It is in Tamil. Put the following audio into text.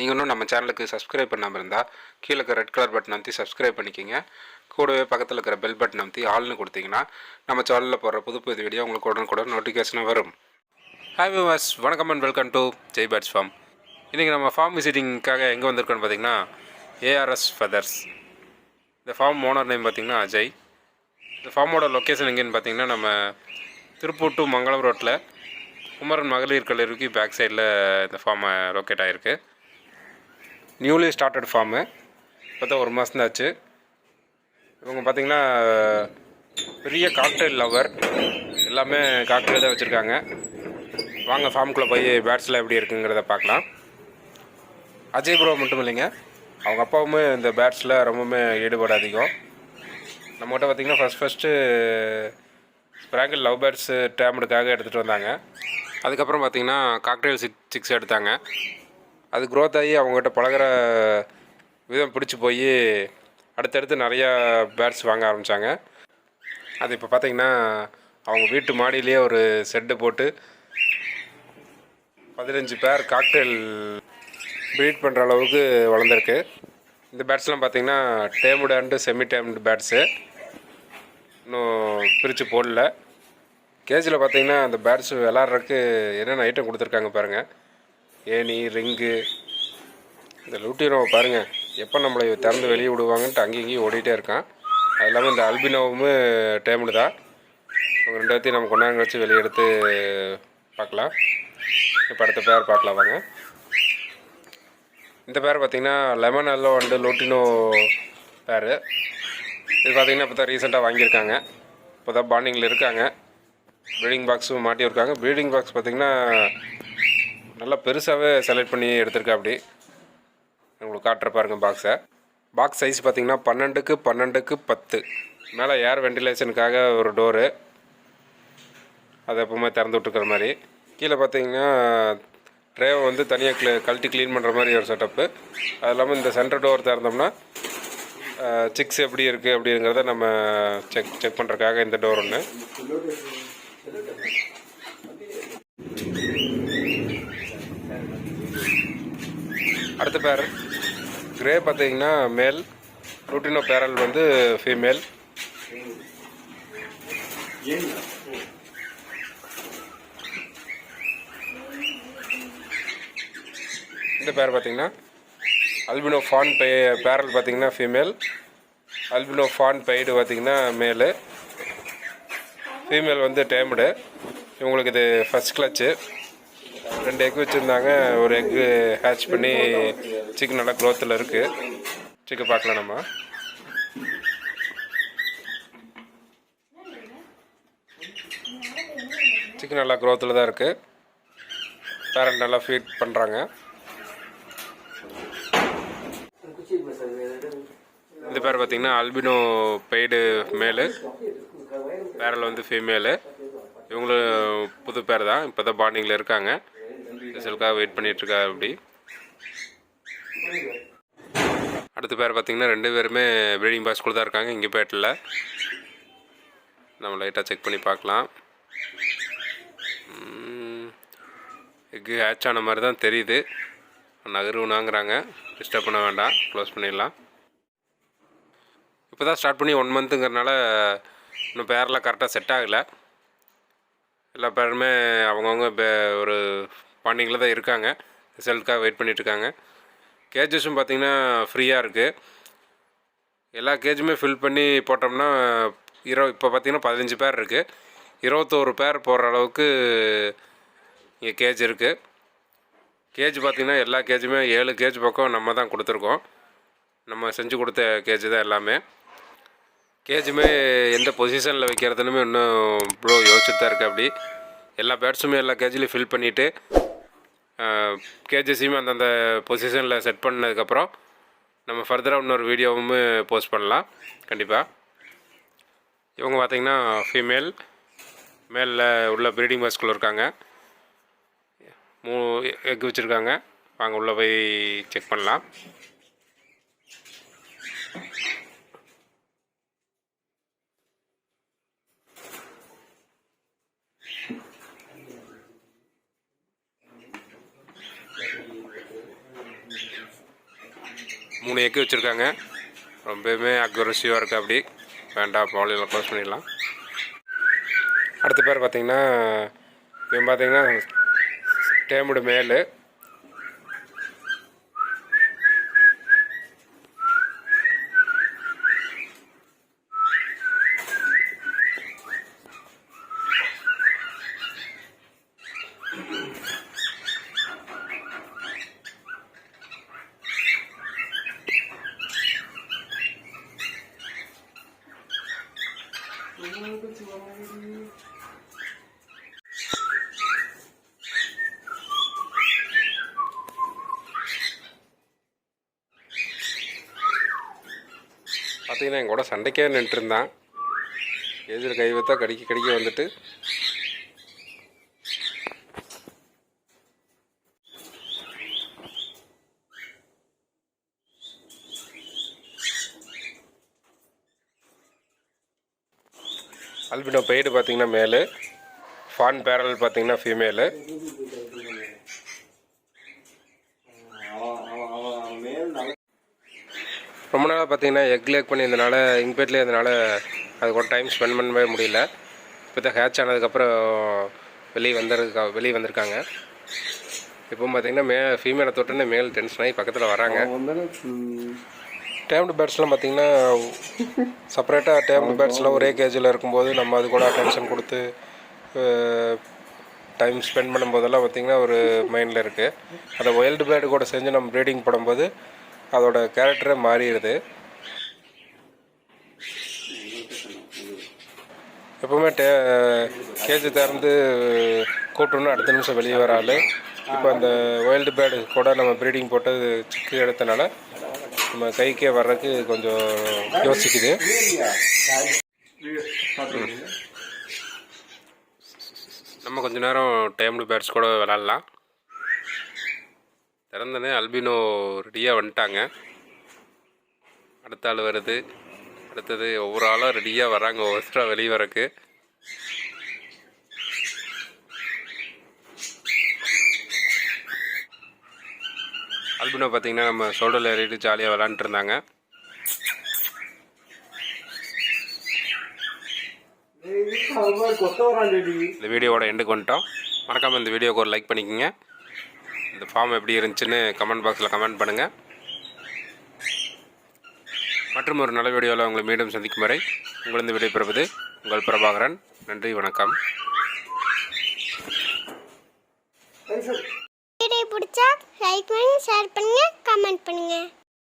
நீங்கள் இன்னும் நம்ம சேனலுக்கு சப்ஸ்கிரைப் பண்ணாமல் இருந்தால் கீழே இருக்க ரெட் கலர் பட்டன் அமைத்தி சப்ஸ்கிரைப் பண்ணிக்கிங்க. கூடவே பக்கத்தில் இருக்கிற பெல் பட்டன் அமைத்தி ஆல்னு கொடுத்தீங்கன்னா நம்ம சேனலில் போடுற புது வீடியோ உங்களுக்கு உடனுக்குடன் நோட்டிஃபிகேஷனாக வரும். ஹாய் வியூவர்ஸ், வணக்கம் and welcome to Jai birds form. இன்றைக்கி நம்ம ஃபார்ம் விசிட்டிங்காக எங்கே வந்திருக்கோன்னு பார்த்தீங்கன்னா ARS ஃபெதர்ஸ். இந்த ஃபார்ம் ஓனர் நேம் பார்த்திங்கன்னா அஜய். இந்த ஃபார்மோட லொக்கேஷன் எங்கேன்னு பார்த்தீங்கன்னா நம்ம திருப்பூர் டு மங்களம் ரோட்டில் குமரன் மகளிர் கல்லூரிக்கு பேக் சைடில் இந்த ஃபார்மை லொக்கேட் ஆகிருக்கு. நியூலி ஸ்டார்டட் ஃபார்மு, இப்போ தான் 1 மாதம் தான் ஆச்சு. இவங்க பார்த்திங்கன்னா பெரிய காக்டெயில் லவர், எல்லாமே காக்டெயில் தான் வச்சுருக்காங்க. வாங்க ஃபார்முக்குள்ளே போய் பேட்ஸ்லாம் எப்படி இருக்குங்கிறத பார்க்கலாம். அஜய் ப்ரோ மட்டும் இல்லைங்க, அவங்க அப்பாவுமே இந்த பேட்ஸில் ரொம்பவுமே ஈடுபாடு அதிகம். நம்மகிட்ட பார்த்திங்கன்னா ஃபஸ்ட்டு ஸ்ப்ராங்கிள் லவ் பேர்ட்ஸு டேம்டுக்காக எடுத்துகிட்டு வந்தாங்க. அதுக்கப்புறம் பார்த்திங்கன்னா காக்டெயில் சிக்ஸ் எடுத்தாங்க. அது க்ரோத் ஆகி அவங்ககிட்ட பழகிற விதம் பிடிச்சி போய் அடுத்தடுத்து நிறையா பேர்ட்ஸ் வாங்க ஆரம்பித்தாங்க. அது இப்போ பார்த்திங்கன்னா அவங்க வீட்டு மாடியிலேயே ஒரு செட்டு போட்டு 15 பேர் காக்டெயில் ப்ரீட் பண்ணுற அளவுக்கு வளர்ந்துருக்கு. இந்த பேட்ஸ்லாம் பார்த்திங்கன்னா டேம்டு அண்டு செமி டேம்டு பேட்ஸு, இன்னும் பிரித்து போடல. கேஜில் பார்த்திங்கன்னா அந்த பேட்ஸ் விளாட்றதுக்கு என்னென்ன ஐட்டம் கொடுத்துருக்காங்க பாருங்கள். ஏணி, ரிங்கு, இந்த லூட்டினோவை பாருங்கள், எப்போ நம்மளை திறந்து வெளியே விடுவாங்கன்ட்டு அங்கேயும் இங்கேயும் ஓடிட்டே இருக்கான். அது இல்லாமல் இந்த அல்பினோவும் டேம்டு தான். அவங்க 2 பேர்த்தையும் நம்ம கொண்டாந்து வச்சு வெளியே எடுத்து பார்க்கலாம். இப்போ அடுத்த பேர் பார்க்கலாம் வாங்க. இந்த பேர் பார்த்திங்கன்னா லெமன் எல்லோ அண்டு லூட்டினோ பேர். இது பார்த்திங்கன்னா இப்போ தான் ரீசெண்டாக வாங்கியிருக்காங்க. இப்போ தான் பாண்டிங்கில் இருக்காங்க. ப்ரீடிங் பாக்ஸும் மாட்டியிருக்காங்க. ப்ரீடிங் பாக்ஸ் பார்த்திங்கன்னா நல்லா பெருசாகவே செலக்ட் பண்ணி எடுத்திருக்கா. அப்படி உங்களுக்கு காட்டுற பாருங்கள் பாக்ஸை. பாக்ஸ் சைஸ் பார்த்திங்கன்னா 12x12x10. மேலே ஏர் வென்டிலேஷனுக்காக ஒரு டோரு, அதை எப்பவுமே திறந்து விட்டுருக்கிற மாதிரி. கீழே பார்த்திங்கன்னா ட்ரேவை வந்து தனியாக கழட்டி க்ளீன் பண்ணுற மாதிரி ஒரு செட்டப்பு. அது இல்லாமல் இந்த சென்டர் டோர் திறந்தோம்னா சிக்ஸ் எப்படி இருக்குது அப்படிங்கிறத நம்ம செக் பண்ணுறதுக்காக இந்த டோர் ஒன்று. அடுத்த பேர் கிரே பார்த்தீங்கன்னா மேல், லூட்டினோ பேரல் வந்து ஃபீமேல். இந்த பேர் பார்த்திங்கன்னா அல்பினோ ஃபான் பேரல் பார்த்திங்கன்னா ஃபீமேல், அல்பினோ ஃபான் பெய்டு பார்த்திங்கன்னா மேலு, ஃபீமேல் வந்து டேம்டு. இவங்களுக்கு இது ஃபஸ்ட் கிளச்சு. 2 எக் வச்சுருந்தாங்க, ஒரு எக்கு ஹேட்ச் பண்ணி சிக்கன் நல்லா க்ரோத்தில் இருக்குது. சிக்கன் பார்க்கலாம் நம்ம. சிக்கன் நல்லா க்ரோத்தில் தான் இருக்குது. பேரண்ட் நல்லா ஃபீட் பண்ணுறாங்க. இந்த பேர் பார்த்திங்கன்னா அல்பினோ பெய்டு மேலு, பேரல் வந்து ஃபீமேலு. இவங்களும் புது பேர் தான், இப்போ தான் பாண்டிங்கில் இருக்காங்க. ரிசல்ட்காக வெயிட் பண்ணிகிட்ருக்கா. அப்படி அடுத்த பேர் பார்த்திங்கன்னா 2 பேருமே ப்ரீடிங் பாக்ஸ்குள்ளே தான் இருக்காங்க, இங்கே பேட்டில். நம்ம லைட்டாக செக் பண்ணி பார்க்கலாம். எக்கு ஹேட்ச் ஆன மாதிரி தான் தெரியுது. நகருனாங்கிறாங்க, டிஸ்டர்ப் பண்ண வேண்டாம், க்ளோஸ் பண்ணிடலாம். இப்போ தான் ஸ்டார்ட் பண்ணி 1 மந்த்துங்கிறனால இன்னும் பேரெலாம் கரெக்டாக செட் ஆகலை. எல்லா பேருமே அவங்கவுங்க ஒரு பாண்டிங்கில் தான் இருக்காங்க, ரிசல்ட்காக வெயிட் பண்ணிகிட்ருக்காங்க. கேஜஸும் பார்த்திங்கன்னா ஃப்ரீயாக இருக்குது. எல்லா கேஜுமே ஃபில் பண்ணி போட்டோம்னா இப்போ பார்த்திங்கன்னா 15 பேர் இருக்குது. 21 பேர் போடுற அளவுக்கு இங்கே கேஜ் இருக்குது. கேஜ் பார்த்திங்கன்னா எல்லா கேஜுமே 7 கேஜ் பக்கம் நம்ம தான் கொடுத்துருக்கோம். நம்ம செஞ்சு கொடுத்த கேஜ் தான் எல்லாமே. கேஜுமே எந்த பொசிஷனில் வைக்கிறதுனுமே இன்னும் ப்ரோ யோசிச்சுட்டு தான் இருக்குது. அப்படி எல்லா பேட்ஸுமே எல்லா கேஜ்லேயும் ஃபில் பண்ணிவிட்டு கேஜஸையுமே அந்தந்த பொசிஷனில் செட் பண்ணதுக்கப்புறம் நம்ம ஃபர்தராக இன்னொரு வீடியோவும் போஸ்ட் பண்ணலாம் கண்டிப்பாக. இவங்க பார்த்திங்கன்னா ஃபீமேல், மேலில் உள்ள ப்ரீடிங் பாக்ஸ்குள்ளே இருக்காங்க. 3 எக் வச்சுருக்காங்க. வாங்க உள்ளே போய் செக் பண்ணலாம். 3 எக்கு வச்சுருக்காங்க. ரொம்பவுமே அக்யூரஸிவாக இருக்குது. அப்படி வேண்டாம், பாலியில் க்ளோஸ் பண்ணிடலாம். அடுத்த பேர் பார்த்திங்கன்னா இவன் பார்த்திங்கன்னா டேமுடு மேலு. பார்த்தீங்கன்னா என் கூட சண்டைக்கே நின்றுருந்தான். கேஜில் கை வைத்தா கடிக்க வந்துட்டு அல்பினோ பெய்டு பார்த்தீங்கன்னா மேலு, ஃபான் பேரல் பார்த்தீங்கன்னா ஃபீமேலு. ரொம்ப நாளாக பார்த்தீங்கன்னா எக் லேக் பண்ணியிருந்தனால இங்பேட்லேயே இருந்தனால அது கூட டைம் ஸ்பெண்ட் பண்ணவே முடியல. இப்போ தான் ஹேட்ச் ஆனதுக்கப்புறம் வெளியே வந்திருக்காங்க. இப்போ பார்த்தீங்கன்னா ஃபீமேலை தொட்டுன்னு மேல் டென்ஷன் ஆகி பக்கத்தில் வராங்க. டேம்டு பேர்ட்ஸ்லாம் பார்த்திங்கன்னா செப்பரேட்டாக டேம்டு பேர்ட்ஸ்லாம் ஒரே கேஜில் இருக்கும்போது நம்ம அது கூட அட்டென்ஷன் கொடுத்து டைம் ஸ்பெண்ட் பண்ணும்போதெல்லாம் பார்த்திங்கன்னா ஒரு மைண்டில் இருக்குது. அதை வைல்டு பேர்டு கூட செஞ்சு நம்ம ப்ரீடிங் போடும்போது அதோட கேரக்டரே மாறிடுது. எப்போவுமே கேஜி திறந்து கூப்பிட்டோன்னு அடுத்த நிமிஷம் வெளியே வர ஆள். இப்போ அந்த வைல்டு பேர்டு கூட நம்ம ப்ரீடிங் போட்டு சிக்கு எடுத்தனால நம்ம கைக்கே வர்றதுக்கு கொஞ்சம் யோசிக்குது. நம்ம கொஞ்ச நேரம் டேம்டு பேர்ட்ஸ் கூட விளாட்லாம். திறந்தனே அல்பினோ ரெடியாக வந்துட்டாங்க. அடுத்த ஆள் வருது. அடுத்தது ஒவ்வொரு ஆளும் ரெடியாக வராங்க ஒவ்வொருத்தராக வெளியே வரக்கு. அல்பினோ பார்த்திங்கன்னா நம்ம ஷோல்டரில் ஏறிட்டு ஜாலியாக விளாண்டுட்டு இருந்தாங்க. இந்த வீடியோவோட எண்டுக்கு வந்துட்டோம். மறக்காமல் இந்த வீடியோக்கு ஒரு லைக் பண்ணிக்கோங்க. இந்த ஃபார்ம் எப்படி இருந்துச்சுன்னு கமெண்ட் பாக்ஸில் கமெண்ட் பண்ணுங்கள். மற்றும் ஒரு நல்ல வீடியோவில் உங்களை மீண்டும் சந்திக்கும் வரை உங்களிருந்து விடைபெறுவது உங்கள் பிரபாகரன். நன்றி, வணக்கம். வீடியோ பிடிச்சா லைக் பண்ணுங்க, ஷேர் பண்ணுங்க, கமெண்ட் பண்ணுங்க.